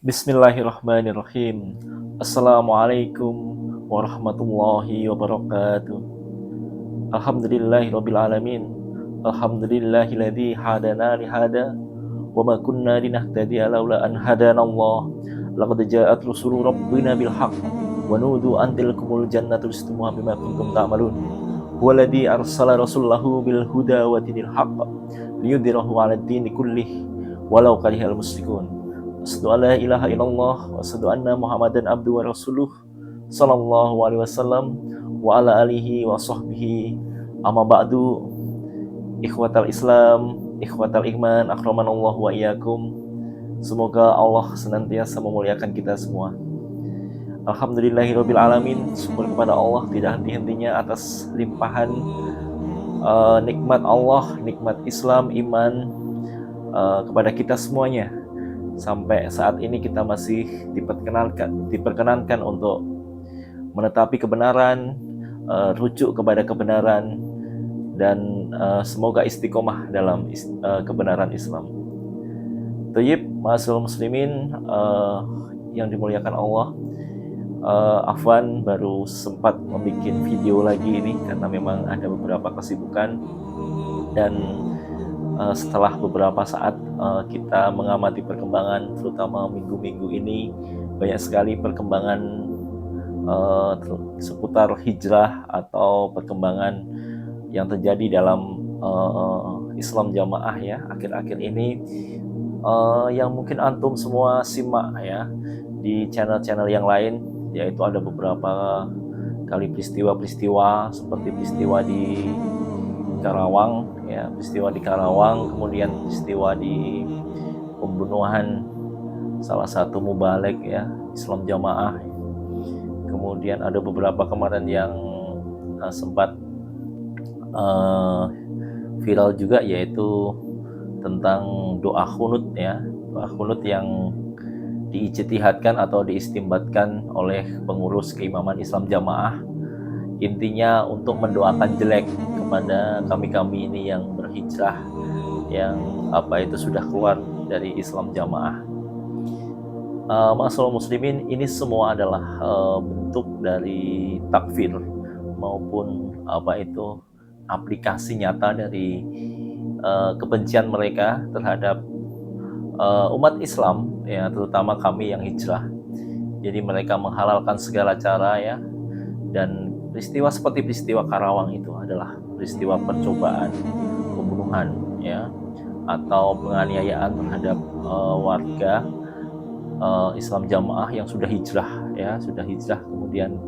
Bismillahirrahmanirrahim. Assalamualaikum warahmatullahi wabarakatuh. Alhamdulillahirabbil alamin. Alhamdulillahilladzi hadana li hada wa ma kunna linahtadiya laula an hadanallah. Laqad ja'at rusulu rabbina bil haqq wa nudu an tilkumul jannatu istumuha bima kuntum ta'malun. Huwaladzi arsala rasulahu bil huda wa dinil haqq liyudhhirahu 'alad dini kullih walau karihal musyrikun. Asyhadu an la ilaha illallah wa asyhadu anna Muhammadan abduhu wa rasuluh sallallahu alaihi wasallam wa ala alihi wa sahbihi. Amma ba'du. Ikhwatal Islam, ikhwatal iman, akramanallahu wa iyyakum. Semoga Allah senantiasa memuliakan kita semua. Alhamdulillahirabbil alamin. Syukur kepada Allah tidak henti-hentinya atas limpahan nikmat Allah, nikmat Islam, iman kepada kita semuanya. Sampai saat ini kita masih diperkenankan untuk menetapi kebenaran, rujuk kepada kebenaran, dan semoga istiqomah dalam kebenaran Islam. Thayyib, ma'asyiral muslimin yang dimuliakan Allah. Afwan baru sempat membuat video lagi ini karena memang ada beberapa kesibukan, dan setelah beberapa saat kita mengamati perkembangan, terutama minggu-minggu ini banyak sekali perkembangan seputar hijrah atau perkembangan yang terjadi dalam Islam jamaah ya akhir-akhir ini, yang mungkin antum semua simak ya di channel-channel yang lain, yaitu ada beberapa kali peristiwa-peristiwa seperti peristiwa di Karawang ya, peristiwa di Karawang, kemudian peristiwa di pembunuhan salah satu mubalek ya Islam jamaah. Kemudian ada beberapa kemarin yang sempat viral juga, yaitu tentang doa khunut ya, doa khunut yang diijtihadkan atau diistimbatkan oleh pengurus keimaman Islam jamaah. Intinya untuk mendoakan jelek kepada kami-kami ini yang berhijrah, yang sudah keluar dari Islam jamaah. Ma'asyiral muslimin, ini semua adalah bentuk dari takfir maupun aplikasi nyata dari kebencian mereka terhadap umat Islam ya, terutama kami yang hijrah. Jadi mereka menghalalkan segala cara ya, dan peristiwa seperti peristiwa Karawang itu adalah peristiwa percobaan pembunuhan ya, atau penganiayaan terhadap warga Islam jamaah yang sudah hijrah ya, sudah hijrah. Kemudian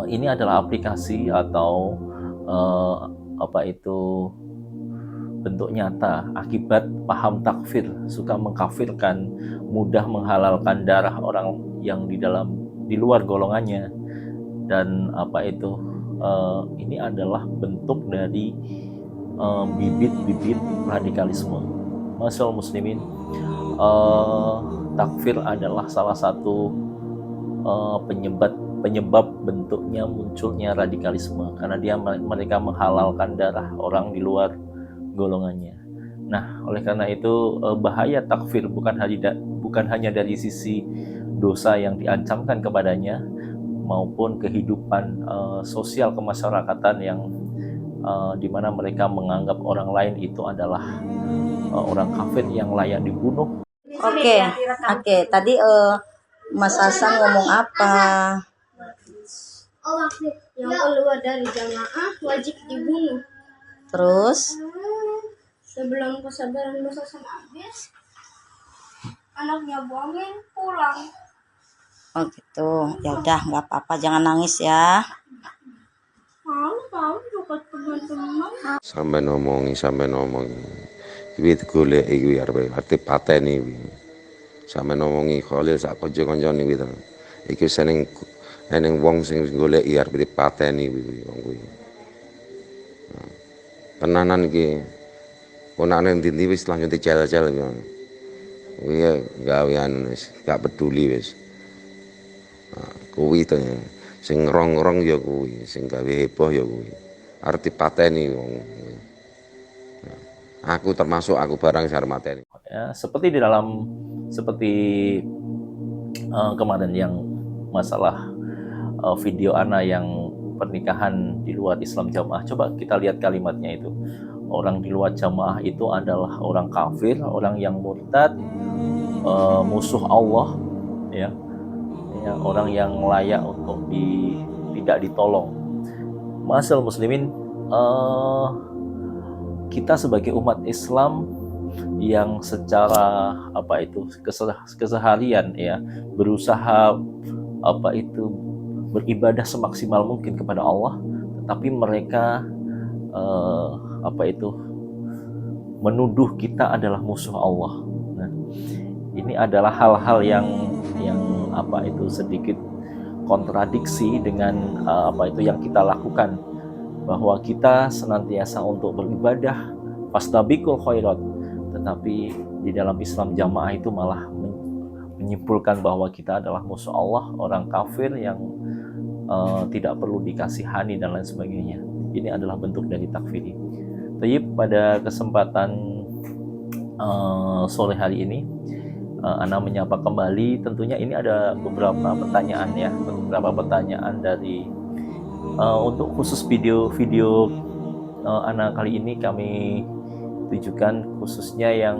ini adalah aplikasi atau bentuk nyata akibat paham takfir, suka mengkafirkan, mudah menghalalkan darah orang yang di luar golongannya. Dan ini adalah bentuk dari bibit-bibit radikalisme. Ma'asyiral muslimin, takfir adalah salah satu penyebab bentuknya munculnya radikalisme, karena mereka menghalalkan darah orang di luar golongannya. Nah, oleh karena itu bahaya takfir bukan hanya dari sisi dosa yang diancamkan kepadanya, maupun kehidupan sosial kemasyarakatan yang dimana mereka menganggap orang lain itu adalah orang kafir yang layak dibunuh. Oke. Tadi Mas Hasan ngomong apa? Yang keluar dari jamaah wajib dibunuh. Terus? Sebelum kesabaran Mas Hasan habis, anaknya buangin pulang. Oh gitu. Ya udah, nggak apa-apa, jangan nangis ya. Tahu juga teman-teman. Sampai ngomongi kuwi golek iki arep pateni kuwi. Sampe ngomongi Khalil sak kanca-kancane kuwi to. Iki seneng wong sing goleki arep dipateni kuwi wong kuwi. Tenanan iki ponakne ndi wis langsung dicel-cel kuwi. Kuwi gawean wis gak peduli wis. Kuwi to sing ngrong-ngrong ya kuwi, sing gawe heboh ya kuwi. Arep dipateni wong. Aku termasuk aku barang sing mateni. Ya, seperti di dalam seperti kemarin yang masalah video Ana yang pernikahan di luar Islam jamaah. Coba kita lihat kalimatnya itu. Orang di luar jamaah itu adalah orang kafir, orang yang murtad, musuh Allah, ya, orang yang layak untuk tidak ditolong. Masyaallah muslimin, kita sebagai umat Islam yang secara keseharian ya berusaha beribadah semaksimal mungkin kepada Allah, tetapi mereka menuduh kita adalah musuh Allah. Nah, ini adalah hal-hal yang sedikit kontradiksi dengan yang kita lakukan, bahwa kita senantiasa untuk beribadah fastabiqul khairat, tetapi di dalam Islam jamaah itu malah menyimpulkan bahwa kita adalah musuh Allah, orang kafir yang tidak perlu dikasihani dan lain sebagainya. Ini adalah bentuk dari takfiri. Tayyib, pada kesempatan sore hari ini Ana menyapa kembali. Tentunya ini ada beberapa pertanyaan dari untuk khusus video Ana kali ini kami tujukan khususnya yang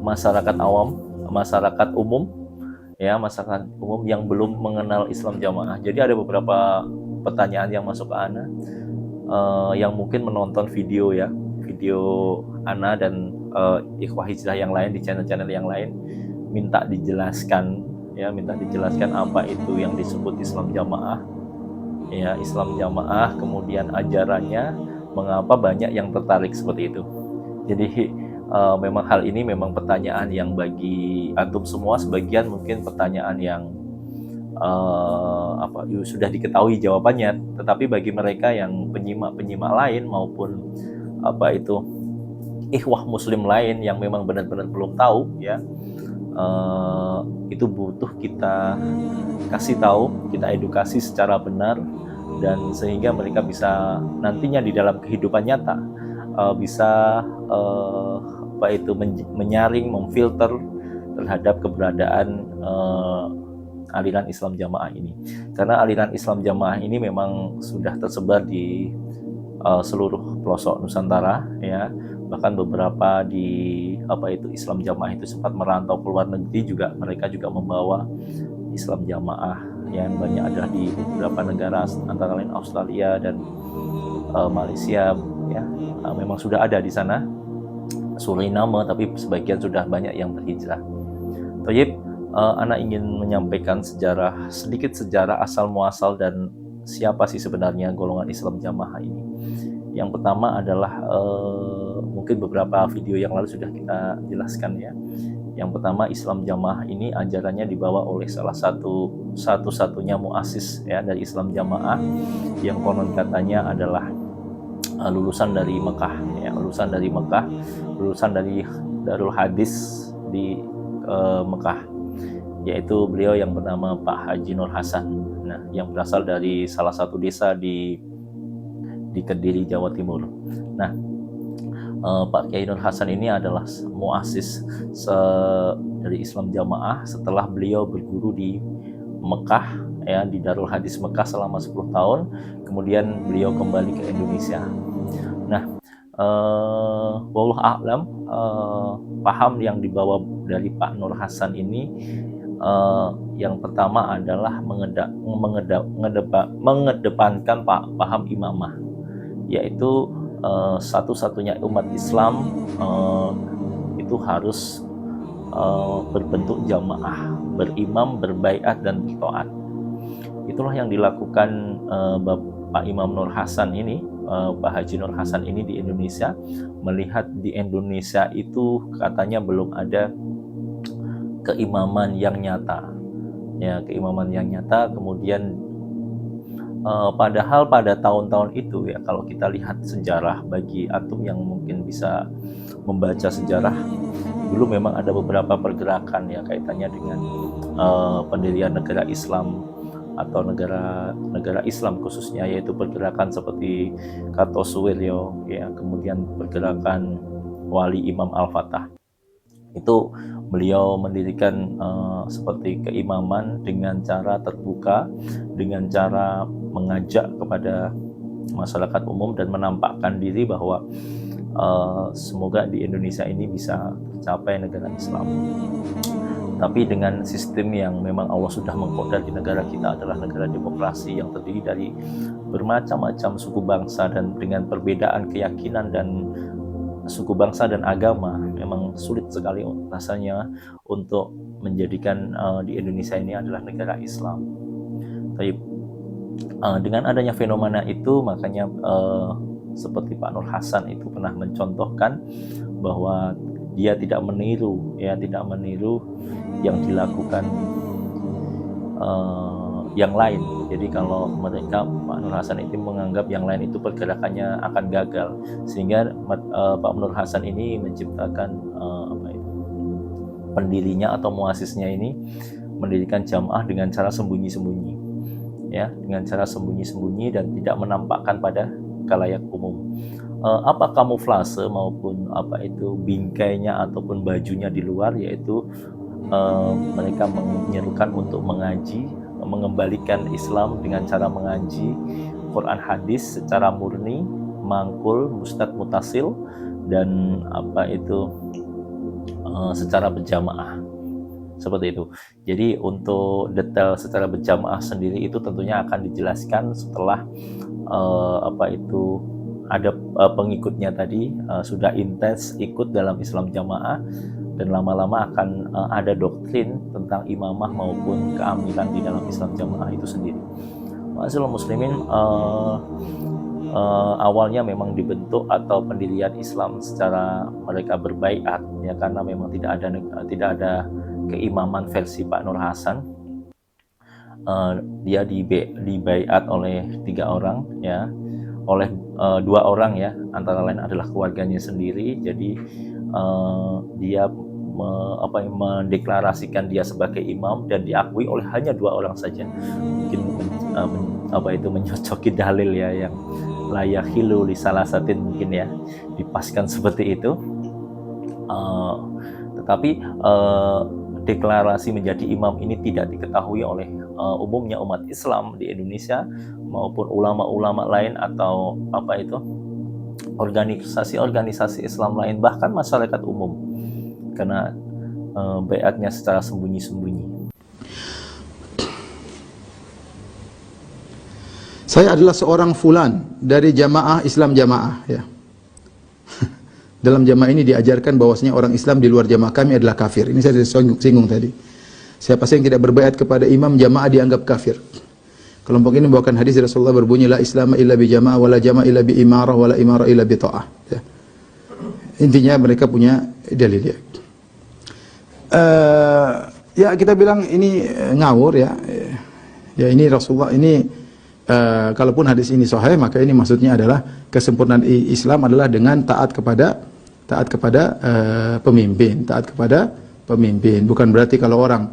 masyarakat awam, masyarakat umum yang belum mengenal Islam jamaah. Jadi ada beberapa pertanyaan yang masuk ke Ana yang mungkin menonton video Ana dan ikhwah hijrah yang lain di channel-channel yang lain, minta dijelaskan apa itu yang disebut Islam jamaah, Islam jamaah, kemudian ajarannya, mengapa banyak yang tertarik seperti itu. Jadi memang hal ini memang pertanyaan yang bagi antum semua sebagian mungkin pertanyaan yang sudah diketahui jawabannya, tetapi bagi mereka yang penyimak lain maupun ikhwah muslim lain yang memang benar-benar belum tahu, itu butuh kita kasih tahu, kita edukasi secara benar, dan sehingga mereka bisa nantinya di dalam kehidupan nyata bisa menyaring, memfilter terhadap keberadaan aliran Islam jamaah ini. Karena aliran Islam jamaah ini memang sudah tersebar di seluruh pelosok Nusantara, bahkan beberapa di Islam jamaah itu sempat merantau ke luar negeri juga. Mereka juga membawa Islam jamaah yang banyak adalah di beberapa negara antara lain Australia dan Malaysia, memang sudah ada di sana, Suriname, tapi sebagian sudah banyak yang berhijrah. Tayyib, Ana ingin menyampaikan sedikit sejarah asal muasal dan siapa sih sebenarnya golongan Islam jamaah ini. Yang pertama adalah mungkin beberapa video yang lalu sudah kita jelaskan ya. Yang pertama, Islam jamaah ini ajarannya dibawa oleh satu-satunya muassis dari Islam jamaah yang konon katanya adalah lulusan dari Mekah, lulusan dari Darul Hadis di Mekah, yaitu beliau yang bernama Pak Haji Nur Hasan. Nah, yang berasal dari salah satu desa di Kediri, Jawa Timur. Nah, Pak Kiai Nur Hasan ini adalah muassis dari Islam jamaah setelah beliau berguru di Mekah, di Darul Hadis Mekah selama 10 tahun. Kemudian beliau kembali ke Indonesia. Nah, wallahu a'lam, paham yang dibawa dari Pak Nur Hasan ini yang pertama adalah mengedepankan paham imamah, yaitu satu-satunya umat Islam itu harus berbentuk jamaah, berimam, berbaiat, dan bertaat. Itulah yang dilakukan Bapak Imam Nur Hasan ini, Pak Haji Nur Hasan ini di Indonesia. Melihat di Indonesia itu katanya belum ada keimaman yang nyata, kemudian padahal pada tahun-tahun itu kalau kita lihat sejarah, bagi antum yang mungkin bisa membaca sejarah, dulu memang ada beberapa pergerakan kaitannya dengan pendirian negara Islam atau negara Islam khususnya, yaitu pergerakan seperti Kartosuwiryo, kemudian pergerakan Wali Imam Al-Fatah. Itu beliau mendirikan seperti keimaman dengan cara terbuka, dengan cara mengajak kepada masyarakat umum dan menampakkan diri bahwa semoga di Indonesia ini bisa tercapai negara Islam. Tapi dengan sistem yang memang Allah sudah mengkodar di negara kita adalah negara demokrasi yang terdiri dari bermacam-macam suku bangsa, dan dengan perbedaan keyakinan dan suku bangsa dan agama memang sulit sekali rasanya untuk menjadikan di Indonesia ini adalah negara Islam. Tapi dengan adanya fenomena itu, makanya seperti Pak Nur Hasan itu pernah mencontohkan bahwa dia tidak meniru yang dilakukan yang lain. Jadi kalau mereka, Pak Nur Hasan itu menganggap yang lain itu pergerakannya akan gagal, sehingga Pak Nur Hasan ini menciptakan pendirinya atau muasisnya ini mendirikan jamaah dengan cara sembunyi-sembunyi, ya, dengan cara sembunyi-sembunyi dan tidak menampakkan pada khalayak umum. Apa kamuflase maupun apa itu bingkainya ataupun bajunya di luar, yaitu mereka menyerukan untuk mengaji, mengembalikan Islam dengan cara mengaji Quran hadis secara murni, mangkul, mustad, mutasil, dan apa itu secara berjamaah, seperti itu. Jadi untuk detail secara berjamaah sendiri itu tentunya akan dijelaskan setelah ada pengikutnya tadi sudah intens ikut dalam Islam jamaah, dan lama-lama akan ada doktrin tentang imamah maupun keamilan di dalam Islam jamaah itu sendiri. Ma'asyiral muslimin, awalnya memang dibentuk atau pendirian Islam secara mereka berbaiat, ya, karena memang tidak ada keimaman versi Pak Nur Hasan. Dia dibaiat oleh 3 orang, ya, oleh 2 orang, ya, antara lain adalah keluarganya sendiri. Jadi dia mendeklarasikan dia sebagai imam dan diakui oleh hanya 2 orang saja. Mungkin mencocoki dalil, ya, yang layahilu li salasatin, mungkin, ya, dipaskan seperti itu. Tetapi deklarasi menjadi imam ini tidak diketahui oleh umumnya umat Islam di Indonesia maupun ulama-ulama lain atau organisasi-organisasi Islam lain, bahkan masyarakat umum, karena baiatnya secara sembunyi-sembunyi. Saya adalah seorang fulan dari jamaah Islam jamaah, ya. Dalam jamaah ini diajarkan bahwasanya orang Islam di luar jamaah kami adalah kafir. Ini saya singgung tadi. Siapa yang tidak berbaiat kepada imam jamaah dianggap kafir. Kelompok ini membawakan hadis Rasulullah berbunyi, la islama illa bi jamaah, wa la jamaah illa bi imarah, wa la imarah illa bi ta'ah. Ya. Intinya mereka punya dalil, ya. Ya kita bilang ini ngawur, ya. Ya ini Rasulullah ini kalaupun hadis ini sahih, maka ini maksudnya adalah kesempurnaan Islam adalah dengan taat kepada pemimpin, bukan berarti kalau orang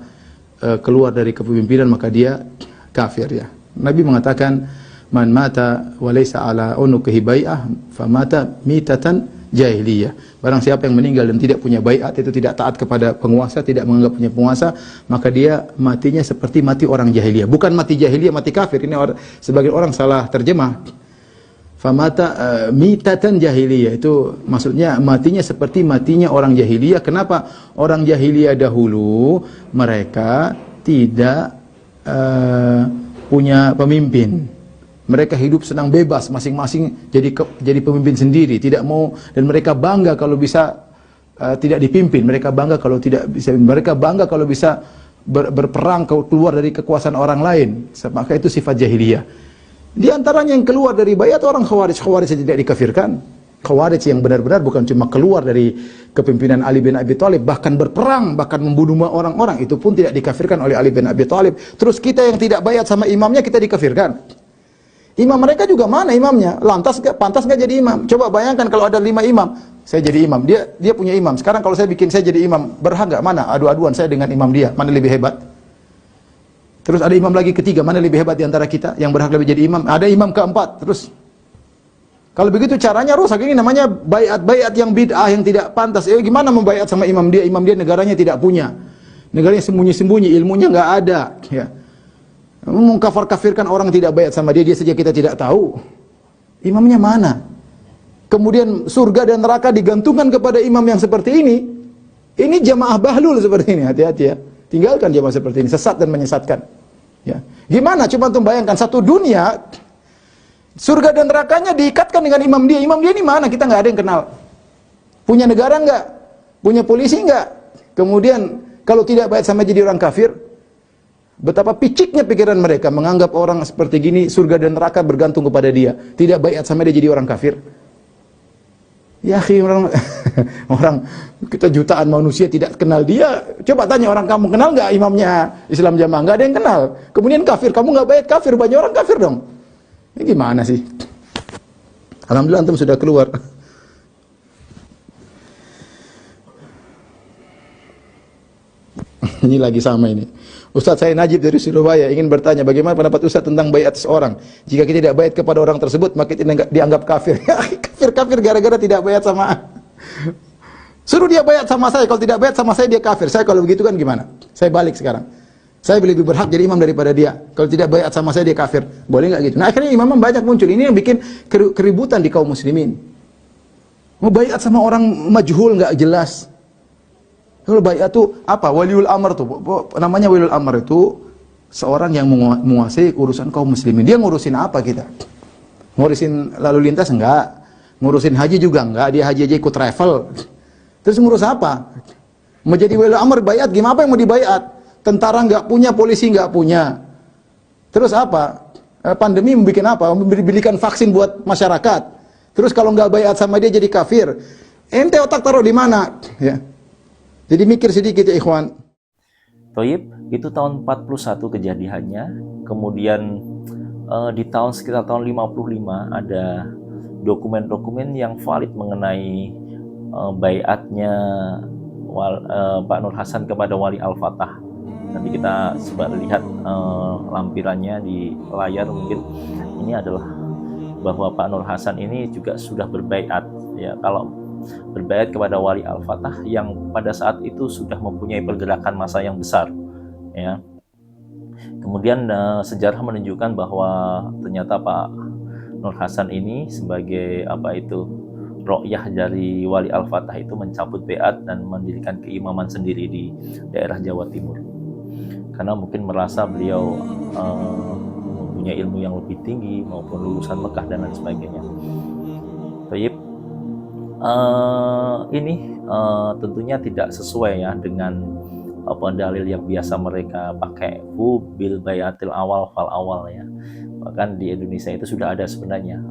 keluar dari kepemimpinan maka dia kafir, ya. Nabi mengatakan man mata wa laysa ala unuqihi bai'ah famata mitatan jahiliyah. Barang siapa yang meninggal dan tidak punya baiat, itu tidak taat kepada penguasa, tidak menganggap punya penguasa, maka dia matinya seperti mati orang jahiliyah. Bukan mati jahiliyah, mati kafir. Ini sebagian orang salah terjemah. Famata mitatan jahiliyah, itu maksudnya matinya seperti matinya orang jahiliyah. Kenapa? Orang jahiliyah dahulu mereka tidak punya pemimpin. Mereka hidup senang bebas, masing-masing jadi pemimpin sendiri, tidak mau, dan mereka bangga kalau bisa tidak dipimpin. Mereka bangga kalau tidak bisa. Mereka bangga kalau bisa berperang keluar dari kekuasaan orang lain. Maka itu sifat jahiliyah. Di antaranya yang keluar dari baiat orang Khawarij. Khawarij tidak dikafirkan. Khawarij yang benar-benar bukan cuma keluar dari kepimpinan Ali bin Abi Thalib, bahkan berperang, bahkan membunuh orang-orang, itu pun tidak dikafirkan oleh Ali bin Abi Thalib. Terus kita yang tidak baiat sama imamnya kita dikafirkan. Imam mereka juga mana imamnya? Pantas nggak jadi imam? Coba bayangkan kalau ada 5 imam, saya jadi imam, dia punya imam. Sekarang kalau saya jadi imam, berhak nggak? Mana? Adu-aduan saya dengan imam dia, mana lebih hebat? Terus ada imam lagi ketiga, mana lebih hebat di antara kita yang berhak lebih jadi imam? Ada imam keempat, terus Kalau begitu caranya rusak. Ini namanya bayat-bayat yang bid'ah, yang tidak pantas. Gimana membayat sama imam dia? Imam dia negaranya tidak punya. Negaranya sembunyi-sembunyi, ilmunya nggak ada. Ya. Mengkafir-kafirkan orang tidak bayat sama dia, dia saja kita tidak tahu. Imamnya mana? Kemudian surga dan neraka digantungkan kepada imam yang seperti ini. Ini jamaah bahlul seperti ini. Hati-hati ya. Tinggalkan jamaah seperti ini. Sesat dan menyesatkan. Ya. Gimana? Coba untuk bayangkan satu dunia, surga dan nerakanya diikatkan dengan imam dia. Imam dia ini mana? Kita nggak ada yang kenal. Punya negara nggak? Punya polisi nggak? Kemudian kalau tidak bayat sama jadi orang kafir. Betapa piciknya pikiran mereka menganggap orang seperti gini surga dan neraka bergantung kepada dia. Tidak bayat sama dia jadi orang kafir. Ya akhi, orang kita jutaan manusia tidak kenal dia. Coba tanya orang, kamu kenal nggak imamnya Islam Jamaah? Nggak ada yang kenal. Kemudian kafir, kamu nggak bayat kafir, banyak orang kafir dong. Ini gimana sih? Alhamdulillah antum sudah keluar. Ini lagi sama ini. Ustaz, saya Najib dari Surabaya ingin bertanya bagaimana pendapat Ustaz tentang bayat seseorang. Jika kita tidak bayat kepada orang tersebut, maka kita dianggap kafir. Kafir gara-gara tidak bayat sama. Suruh dia bayat sama saya, kalau tidak bayat sama saya dia kafir. Saya kalau begitu kan gimana? Saya balik sekarang. Saya lebih berhak jadi imam daripada dia. Kalau tidak bayat sama saya dia kafir. Boleh nggak gitu? Nah akhirnya imam banyak muncul. Ini yang bikin keributan di kaum muslimin. Mau bayat sama orang majhul nggak jelas. Kalau bayat itu apa? Waliul amr tuh. Namanya waliul amr itu seorang yang menguasai urusan kaum muslimin. Dia ngurusin apa kita? Ngurusin lalu lintas enggak? Ngurusin haji juga enggak? Dia haji aja ikut travel. Terus ngurus apa? Menjadi waliul amr bayat, gimana apa yang mau dibayat? Tentara enggak punya, polisi enggak punya. Terus apa? Pandemi membuat apa? Belikan vaksin buat masyarakat. Terus kalau enggak bayat sama dia jadi kafir. Ente otak taruh di mana? Ya. Jadi mikir sedikit ya ikhwan. Toyib, itu tahun 41 kejadiannya. Kemudian di sekitar tahun 55 ada dokumen-dokumen yang valid mengenai baiatnya Pak Nur Hasan kepada Wali Al-Fatah. Nanti kita coba lihat lampirannya di layar mungkin. Ini adalah bahwa Pak Nur Hasan ini juga sudah berbaiat. Ya, kalau berbaiat kepada Wali Al-Fatah yang pada saat itu sudah mempunyai pergerakan massa yang besar, ya. Kemudian sejarah menunjukkan bahwa ternyata Pak Nur Hasan ini sebagai ro'yah dari Wali Al-Fatah itu mencabut baiat dan mendirikan keimaman sendiri di daerah Jawa Timur. Karena mungkin merasa beliau mempunyai ilmu yang lebih tinggi maupun lulusan Mekah dan lain sebagainya. Baik. Ini tentunya tidak sesuai ya dengan dalil yang biasa mereka pakai, bil bayatil awal fal awal ya. Bahkan di Indonesia itu sudah ada sebenarnya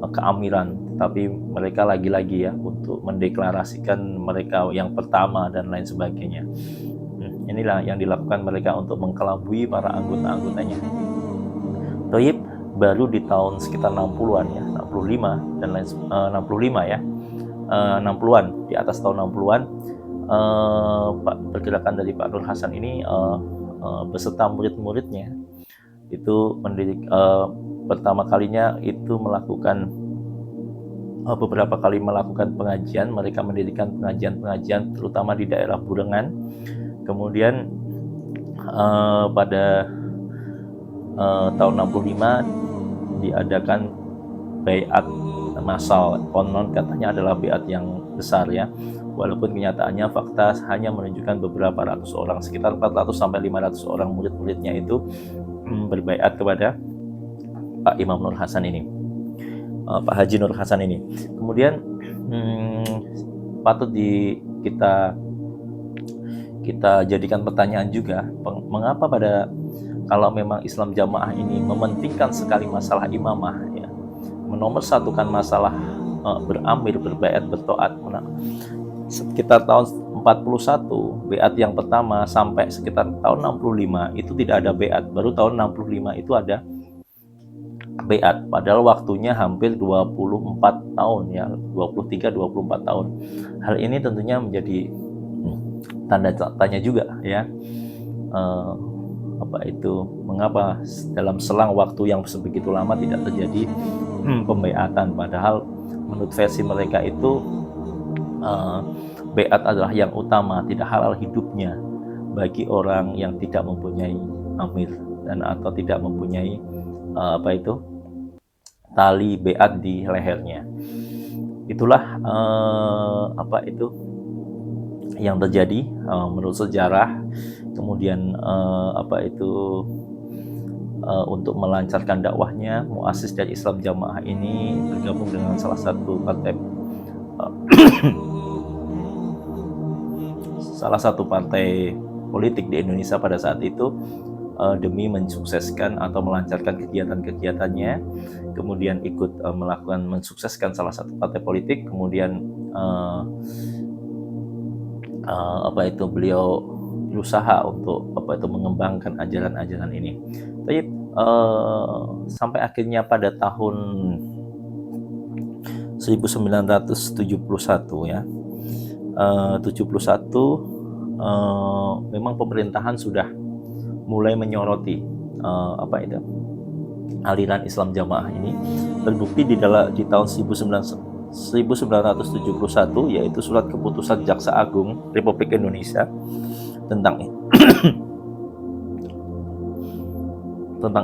keamiran, tapi mereka lagi-lagi ya untuk mendeklarasikan mereka yang pertama dan lain sebagainya. Inilah yang dilakukan mereka untuk mengkelabui para anggota-anggotanya. Toyib, baru di tahun sekitar 60-an ya, 65 dan lain 65 ya. 60-an, di atas tahun 60-an pergerakan dari Pak Nur Hasan ini beserta murid-muridnya itu pertama kalinya itu melakukan beberapa kali melakukan pengajian. Mereka mendirikan pengajian-pengajian terutama di daerah Burengan. Kemudian pada tahun 65 diadakan baiat massal, konon katanya adalah baiat yang besar ya, walaupun kenyataannya fakta hanya menunjukkan beberapa ratus orang, sekitar 400 sampai 500 orang murid-muridnya itu berbaiat kepada Pak Imam Nur Hasan ini, Pak Haji Nur Hasan ini. Kemudian patut kita jadikan pertanyaan juga, mengapa kalau memang Islam Jamaah ini mementingkan sekali masalah imamah ya, menomorsatukan masalah beramir, berbaiat, bertoat. Sekitar tahun 41 baiat yang pertama sampai sekitar tahun 65 itu tidak ada baiat, baru tahun 65 itu ada baiat, padahal waktunya hampir 24 tahun ya, 23-24 tahun. Hal ini tentunya menjadi tanda tanya juga ya. mengapa dalam selang waktu yang sebegitu lama tidak terjadi pembaiatan, padahal menurut versi mereka itu baiat adalah yang utama, tidak halal hidupnya bagi orang yang tidak mempunyai amir dan atau tidak mempunyai tali baiat di lehernya. Itulah yang terjadi menurut sejarah. Kemudian untuk melancarkan dakwahnya, muassis dari Islam Jamaah ini bergabung dengan salah satu partai politik di Indonesia pada saat itu, demi mensukseskan atau melancarkan kegiatan-kegiatannya. Kemudian ikut mensukseskan salah satu partai politik. Kemudian beliau berusaha untuk mengembangkan ajaran-ajaran ini. Tapi sampai akhirnya pada tahun 1971 ya, 71 memang pemerintahan sudah mulai menyoroti aliran Islam Jamaah ini. Terbukti di tahun 1971 yaitu surat keputusan Jaksa Agung Republik Indonesia tentang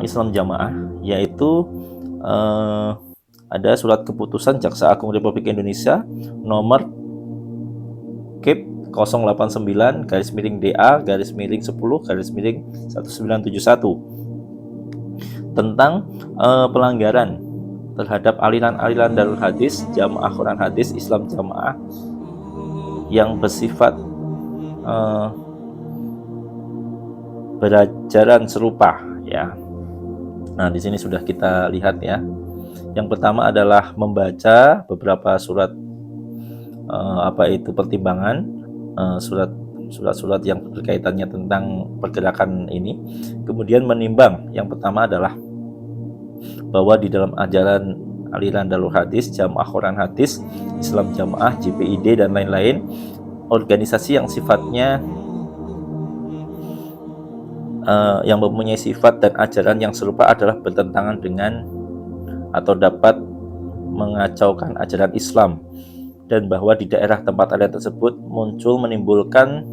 Islam Jamaah, yaitu ada surat keputusan Jaksa Agung Republik Indonesia nomor KIP 089-DA/10-1971 tentang pelanggaran terhadap aliran-aliran Darul Hadis, Jamaah Quran Hadis Islam Jamaah yang bersifat berajaran serupa ya. Nah, di sini sudah kita lihat ya. Yang pertama adalah membaca beberapa surat pertimbangan, surat-surat yang berkaitannya tentang pergerakan ini. Kemudian menimbang, yang pertama adalah bahwa di dalam ajaran aliran Darul Hadis, Jamaah Quran Hadis, Islam Jamaah, JPID dan lain-lain, organisasi yang sifatnya yang mempunyai sifat dan ajaran yang serupa adalah bertentangan dengan atau dapat mengacaukan ajaran Islam, dan bahwa di daerah tempat aliran tersebut menimbulkan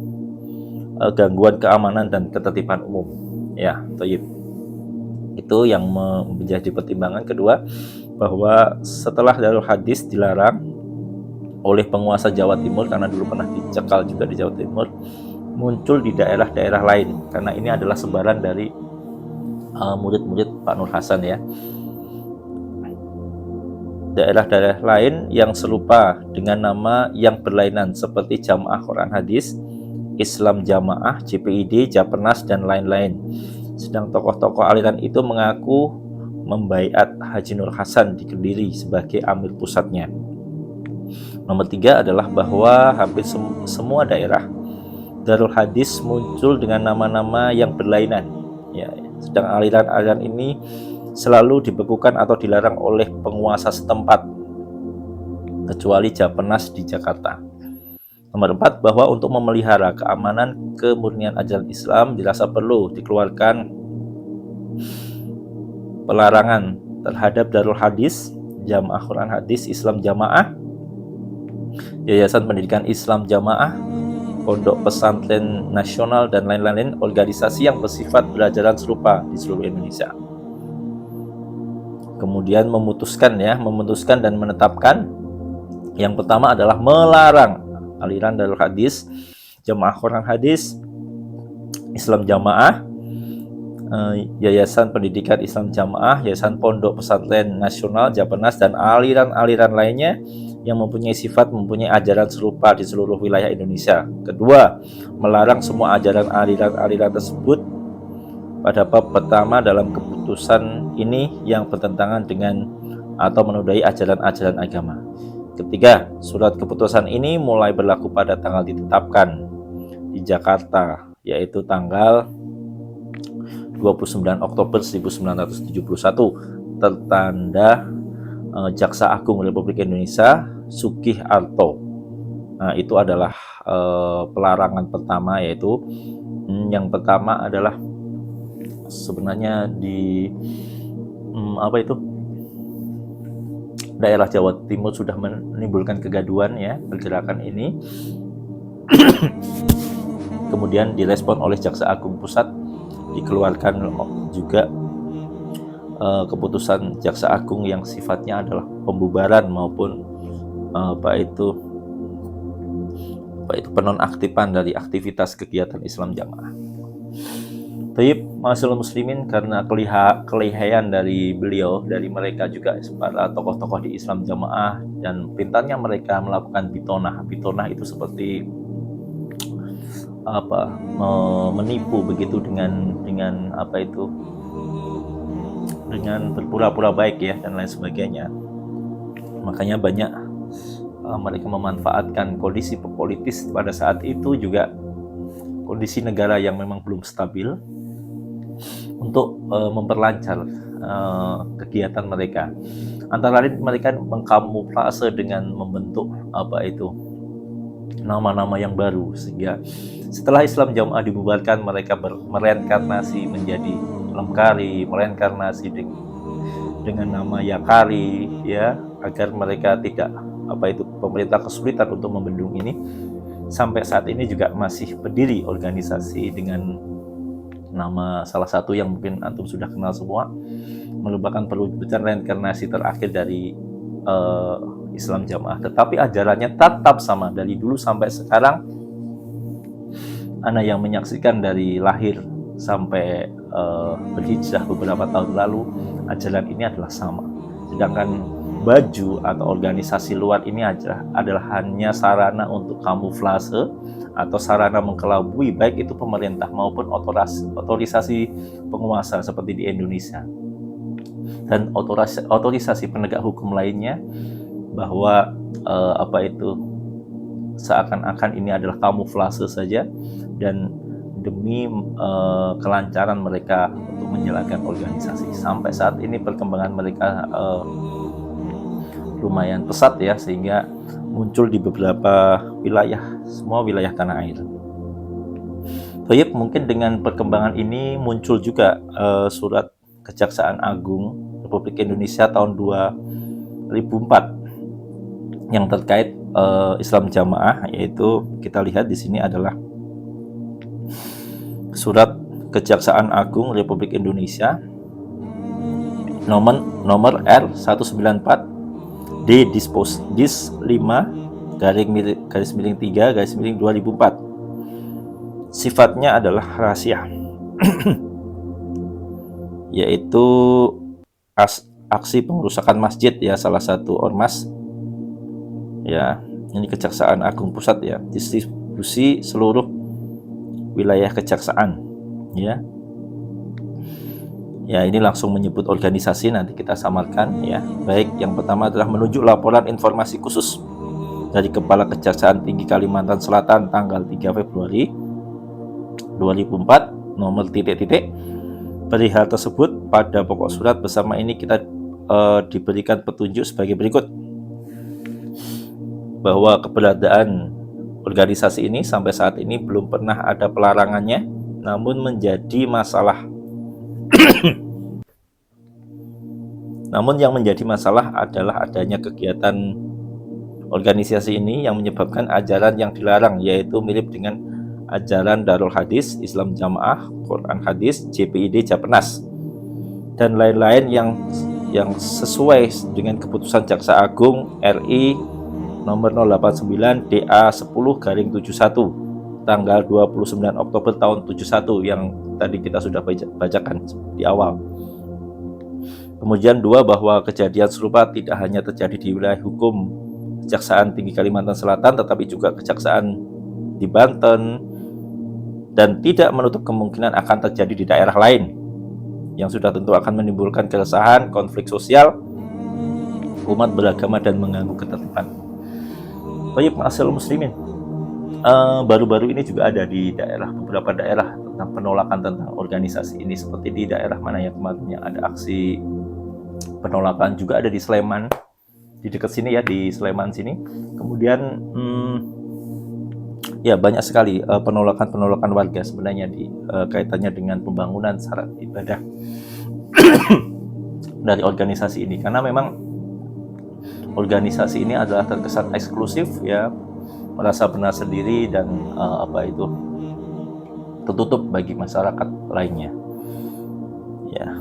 gangguan keamanan dan ketertiban umum. Ya, itu yang menjadi pertimbangan. Kedua, bahwa setelah Darul Hadis dilarang oleh penguasa Jawa Timur, karena dulu pernah dicekal juga di Jawa Timur, muncul di daerah-daerah lain, karena ini adalah sebaran dari murid-murid Pak Nur Hasan ya. Daerah-daerah lain yang serupa dengan nama yang berlainan seperti Jamaah Quran Hadis, Islam Jamaah, JPID, Japernas dan lain-lain. Sedang tokoh-tokoh aliran itu mengaku membaiat Haji Nur Hasan di Kediri sebagai amir pusatnya. Nomor 3 adalah bahwa hampir semua daerah Darul Hadis muncul dengan nama-nama yang berlainan ya. Sedang aliran-aliran ini selalu dibekukan atau dilarang oleh penguasa setempat, kecuali Japernas di Jakarta. Nomor 4, bahwa untuk memelihara keamanan kemurnian ajaran Islam dirasa perlu dikeluarkan pelarangan terhadap Darul Hadis, Jamaah Quran Hadis Islam Jamaah, Yayasan Pendidikan Islam Jamaah, Pondok Pesantren Nasional dan lain-lain organisasi yang bersifat berajaran serupa di seluruh Indonesia. Kemudian memutuskan dan menetapkan, yang pertama adalah melarang aliran Darul Hadis, Jamaah Quran Hadis, Islam Jamaah, Yayasan Pendidikan Islam Jamaah, Yayasan Pondok Pesantren Nasional, Japernas dan aliran-aliran lainnya yang mempunyai mempunyai ajaran serupa di seluruh wilayah Indonesia. Kedua, melarang semua ajaran aliran tersebut pada bab pertama dalam keputusan ini yang bertentangan dengan atau menodai ajaran-ajaran agama. Ketiga, surat keputusan ini mulai berlaku pada tanggal ditetapkan di Jakarta, yaitu tanggal 29 Oktober 1971, tertanda Jaksa Agung Republik Indonesia Sugih Arto. Nah, itu adalah pelarangan pertama, yaitu yang pertama adalah sebenarnya di daerah Jawa Timur sudah menimbulkan kegaduhan ya pergerakan ini. Kemudian direspon oleh Jaksa Agung Pusat, dikeluarkan juga keputusan Jaksa Agung yang sifatnya adalah pembubaran maupun penonaktifan dari aktivitas kegiatan Islam Jamaah. Taib, Masyaallah muslimin, karena kelihayan dari beliau, dari mereka juga para tokoh-tokoh di Islam Jamaah, dan perintahnya mereka melakukan bitonah. Bitonah itu seperti menipu begitu dengan berpura-pura baik ya dan lain sebagainya. Makanya banyak mereka memanfaatkan kondisi politis pada saat itu, juga kondisi negara yang memang belum stabil, untuk memperlancar kegiatan mereka. Antara lain mereka mengkamuflase dengan membentuk nama-nama yang baru, sehingga setelah Islam Jamaah dibubarkan mereka mereinkarnasi menjadi Lemkari, mereinkarnasi dengan nama Yakari ya, agar mereka tidak pemerintah kesulitan untuk membendung ini. Sampai saat ini juga masih berdiri organisasi dengan nama salah satu yang mungkin antum sudah kenal semua, merupakan perwujudan reinkarnasi terakhir dari Islam Jamaah. Tetapi ajarannya tetap sama dari dulu sampai sekarang. Ana yang menyaksikan dari lahir sampai berhijrah beberapa tahun lalu, ajaran ini adalah sama. Sedangkan baju atau organisasi luar ini adalah hanya sarana untuk kamuflase atau sarana mengkelabui baik itu pemerintah maupun otorisasi penguasa seperti di Indonesia dan otorisasi penegak hukum lainnya, bahwa seakan-akan ini adalah kamuflase saja dan demi kelancaran mereka untuk menjalankan organisasi. Sampai saat ini perkembangan mereka lumayan pesat ya, sehingga muncul di beberapa wilayah, semua wilayah tanah air. Baik, mungkin dengan perkembangan ini muncul juga surat Kejaksaan Agung Republik Indonesia tahun 2004 yang terkait Islam Jamaah, yaitu kita lihat di sini adalah surat Kejaksaan Agung Republik Indonesia nomor R194 D Dispos Dis 5/3/2004. Sifatnya adalah rahasia. Yaitu aksi pengerusakan masjid ya, salah satu ormas. Ya, ini Kejaksaan Agung Pusat ya, distribusi seluruh wilayah kejaksaan ya. Ya, ini langsung menyebut organisasi, nanti kita samarkan ya. Baik, yang pertama adalah menunjuk laporan informasi khusus dari Kepala Kejaksaan Tinggi Kalimantan Selatan tanggal 3 Februari 2004 nomor ... Perihal tersebut pada pokok surat bersama ini kita diberikan petunjuk sebagai berikut, bahwa keberadaan organisasi ini sampai saat ini belum pernah ada pelarangannya, namun menjadi masalah namun yang menjadi masalah adalah adanya kegiatan organisasi ini yang menyebabkan ajaran yang dilarang, yaitu mirip dengan ajaran Darul Hadis, Islam Jamaah, Quran Hadis, JPID, Japenas, dan lain-lain yang sesuai dengan keputusan Jaksa Agung RI nomor 089 DA 10/71 tanggal 29 Oktober tahun 71 yang tadi kita sudah bacakan di awal. Kemudian 2, bahwa kejadian serupa tidak hanya terjadi di wilayah hukum Kejaksaan Tinggi Kalimantan Selatan, tetapi juga Kejaksaan di Banten, dan tidak menutup kemungkinan akan terjadi di daerah lain yang sudah tentu akan menimbulkan keresahan, konflik sosial, umat beragama, dan mengganggu ketertiban. Baik, Masyaallah muslimin, baru-baru ini juga ada di beberapa daerah tentang penolakan tentang organisasi ini, seperti di daerah mana ya kemarin yang ada aksi penolakan, juga ada di Sleman, di dekat sini ya, di Sleman sini. Kemudian Ya, banyak sekali penolakan-penolakan warga sebenarnya di kaitannya dengan pembangunan sarana ibadah dari organisasi ini, karena memang organisasi ini adalah terkesan eksklusif ya, merasa benar sendiri dan tertutup bagi masyarakat lainnya. Ya.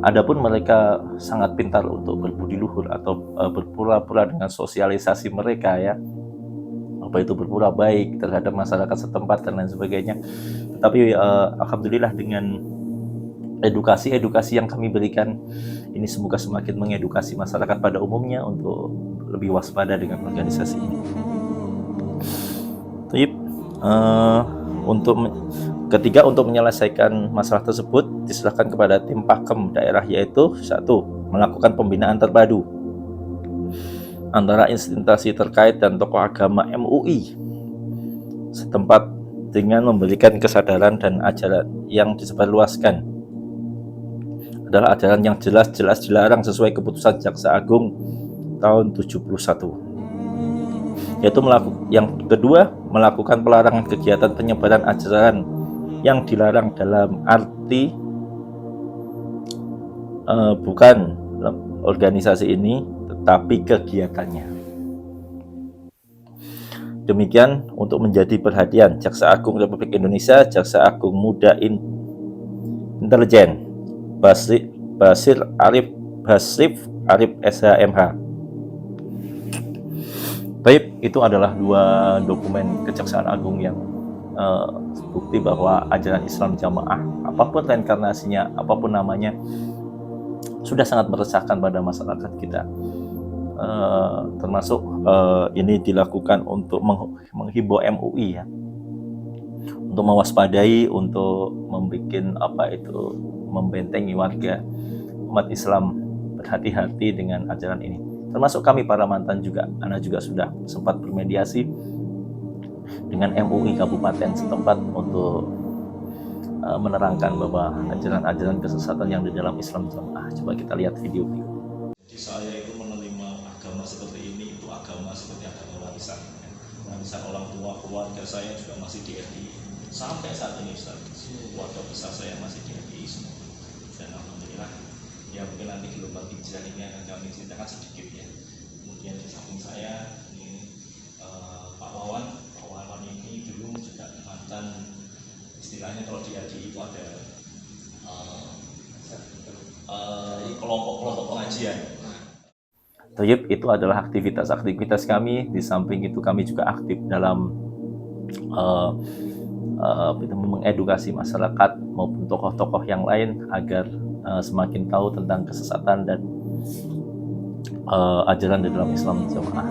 Adapun mereka sangat pintar untuk berbudi luhur atau berpura-pura dengan sosialisasi mereka ya, berpura baik terhadap masyarakat setempat dan lain sebagainya. Tapi alhamdulillah dengan edukasi yang kami berikan ini semoga semakin mengedukasi masyarakat pada umumnya untuk lebih waspada dengan organisasi ini. Baik, ketiga, untuk menyelesaikan masalah tersebut diserahkan kepada tim Pakem daerah, yaitu 1. Melakukan pembinaan terpadu antara instansi terkait dan tokoh agama MUI setempat dengan memberikan kesadaran dan ajaran yang disebarluaskan adalah ajaran yang jelas-jelas dilarang sesuai keputusan Jaksa Agung tahun 71. Yaitu yang kedua, melakukan pelarangan kegiatan penyebaran ajaran yang dilarang dalam arti bukan organisasi ini tetapi kegiatannya. Demikian untuk menjadi perhatian Jaksa Agung Republik Indonesia, Jaksa Agung Muda Intelijen Basir Arif SHMH. Baik, itu adalah 2 dokumen Kejaksaan Agung yang bukti bahwa ajaran Islam Jamaah, apapun reinkarnasinya, apapun namanya, sudah sangat meresahkan pada masyarakat kita. Termasuk ini dilakukan untuk menghimbau MUI ya, untuk mewaspadai, untuk membentengi warga umat Islam, berhati-hati dengan ajaran ini. Termasuk kami para mantan juga, anak juga sudah sempat bermediasi dengan MUI kabupaten setempat untuk menerangkan bahwa ajaran-ajaran kesesatan yang di dalam Islam Jamaah. Coba kita lihat video berikut. Jadi saya itu menerima agama seperti ini, itu agama seperti agama warisan. Warisan orang tua, keluarga saya juga masih di RI. Sampai saat ini Ustaz, keluarga besar saya masih di RI semua. Dan alhamdulillah, ya mungkin nanti gelombang hijrah ini akan kami ceritakan sedikit ya. Kemudian di samping saya ini Pak Wawan ini dulu juga mantan, istilahnya kalau di RI itu ada kelompok-kelompok pengajian. Tayyib, itu adalah aktivitas kami. Di samping itu kami juga aktif dalam mengedukasi masyarakat maupun tokoh-tokoh yang lain agar semakin tahu tentang kesesatan dan ajaran di dalam Islam Jamaah.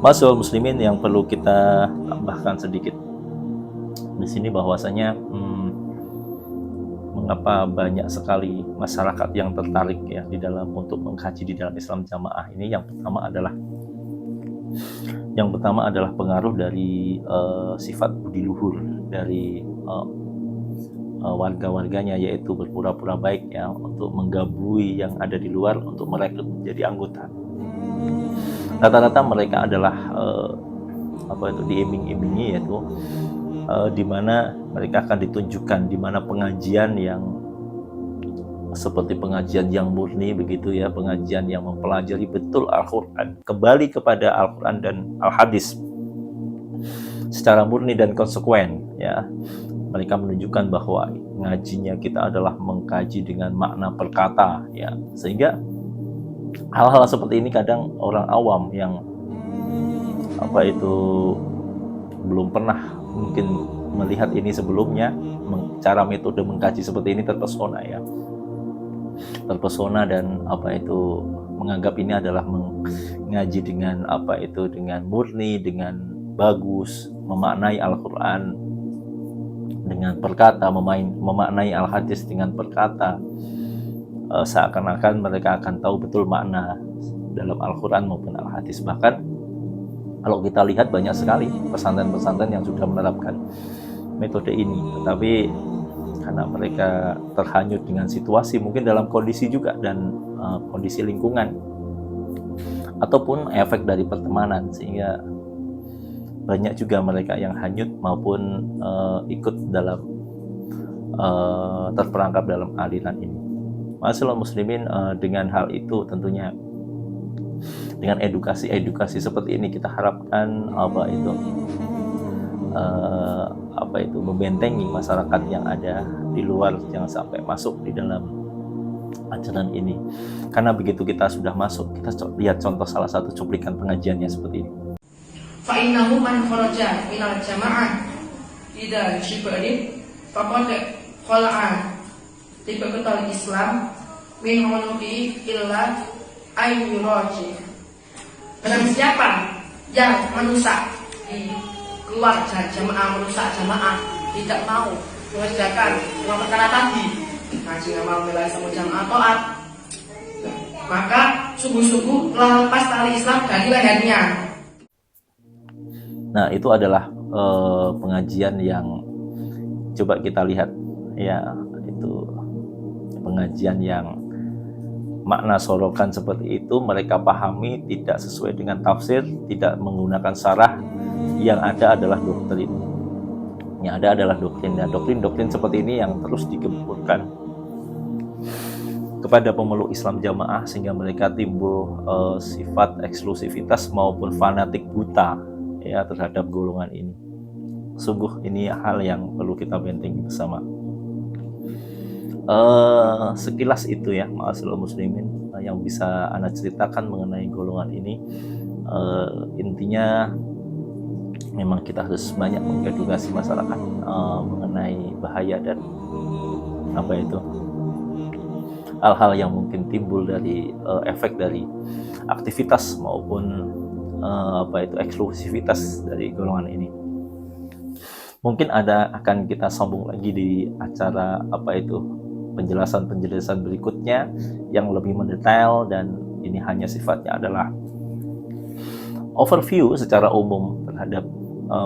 Masyaallah muslimin, yang perlu kita tambahkan sedikit di sini bahwasanya mengapa banyak sekali masyarakat yang tertarik ya di dalam untuk mengkaji di dalam Islam Jamaah ini. Yang pertama adalah pengaruh dari sifat budi luhur dari warga-warganya, yaitu berpura-pura baik ya untuk menggabui yang ada di luar untuk merekrut menjadi anggota. Rata-rata mereka adalah diiming-imingi, yaitu di mana mereka akan ditunjukkan di mana pengajian yang seperti pengajian yang murni begitu ya, pengajian yang mempelajari betul Al-Quran, kembali kepada Al-Quran dan Al-Hadis secara murni dan konsekuen ya. Mereka menunjukkan bahwa ngajinya kita adalah mengkaji dengan makna perkata ya, sehingga hal-hal seperti ini kadang orang awam yang belum pernah mungkin melihat ini sebelumnya, cara metode mengkaji seperti ini terpesona dan menganggap ini adalah mengaji dengan dengan murni, dengan bagus, memaknai Al-Quran dengan perkata, memaknai Al-Hadis dengan perkata, seakan-akan mereka akan tahu betul makna dalam Al-Quran maupun Al-Hadis. Bahkan kalau kita lihat banyak sekali pesantren-pesantren yang sudah menerapkan metode ini, tetapi karena mereka terhanyut dengan situasi, mungkin dalam kondisi juga dan kondisi lingkungan ataupun efek dari pertemanan, sehingga banyak juga mereka yang hanyut maupun ikut dalam terperangkap dalam aliran ini. Ma'asyiral muslimin, dengan hal itu tentunya dengan edukasi seperti ini kita harapkan membentengi masyarakat yang ada di luar jangan sampai masuk di dalam ajaran ini. Karena begitu kita sudah masuk, kita lihat contoh salah satu cuplikan pengajiannya seperti ini. Fa'innahu man kharaja minal jama'ah idza shibrin faqad khala'a tibaqatul Islam min hunuki illa ayyuraji. Barang siapa yang merusak di keluarga jamaah, merusak jamaah, tidak mau mengerjakan dua perkara tadi, ngaji ngamal bela sama jamaah taat, maka sungguh-sungguh telah lepas tali Islam dari lehernya. Nah, itu adalah pengajian yang coba kita lihat ya, itu pengajian yang makna sorokan seperti itu mereka pahami tidak sesuai dengan tafsir, tidak menggunakan syarah, yang ada adalah doktrin. Yang ada adalah doktrin, dan doktrin seperti ini yang terus digemburkan kepada pemeluk Islam jamaah sehingga mereka timbul sifat eksklusivitas maupun fanatik buta ya terhadap golongan ini. Sungguh ini hal yang perlu kita bentengi bersama. Sekilas itu ya ma'asyiral muslimin yang bisa Ana ceritakan mengenai golongan ini. Intinya memang kita harus banyak mengedukasi masyarakat mengenai bahaya dan hal-hal yang mungkin timbul dari efek dari aktivitas maupun eksklusivitas dari golongan ini. Mungkin akan kita sambung lagi di acara penjelasan berikutnya yang lebih mendetail, dan ini hanya sifatnya adalah overview secara umum terhadap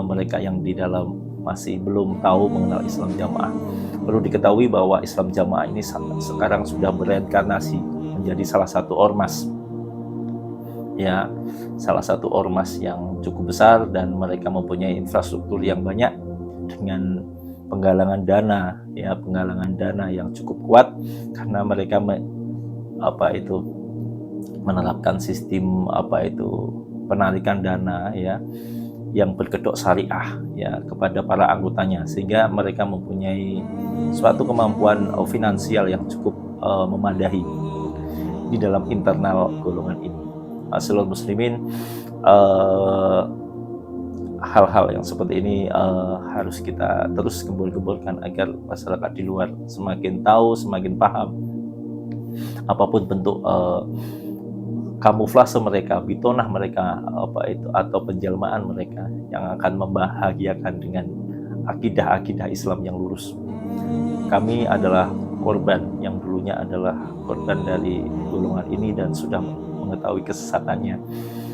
mereka yang di dalam masih belum tahu mengenal Islam jamaah. Perlu diketahui bahwa Islam jamaah ini sekarang sudah bereinkarnasi menjadi salah satu ormas. Ya, salah satu ormas yang cukup besar dan mereka mempunyai infrastruktur yang banyak dengan penggalangan dana yang cukup kuat karena mereka menerapkan sistem penarikan dana ya yang berkedok syariah ya kepada para anggotanya, sehingga mereka mempunyai suatu kemampuan finansial yang cukup memadai di dalam internal golongan ini. Ma'asyiral muslimin, hal-hal yang seperti ini harus kita terus gembur-gemburkan agar masyarakat di luar semakin tahu, semakin paham apapun bentuk kamuflase mereka, bitonah mereka atau penjelmaan mereka yang akan membahagiakan dengan akidah-akidah Islam yang lurus. Kami adalah korban yang dulunya adalah korban dari golongan ini dan sudah mengetahui kesesatannya.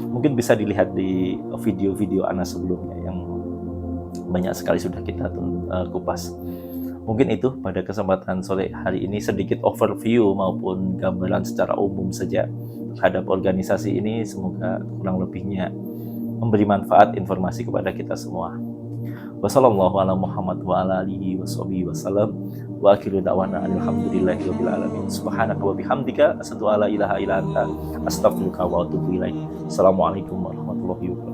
Mungkin bisa dilihat di video-video Ana sebelumnya yang banyak sekali sudah kita kupas. Mungkin itu pada kesempatan sore hari ini sedikit overview maupun gambaran secara umum saja terhadap organisasi ini. Semoga kurang lebihnya memberi manfaat informasi kepada kita semua. Wassallallahu ala Muhammad wa ala alihi washabihi wasallam wa akhiru da'wana alhamdulillahi rabbil alamin. Subhanaka wa bihamdika asyhadu an la ilaha illa anta astaghfiruka wa atubu ilaik. Assalamualaikum warahmatullahi wabarakatuh.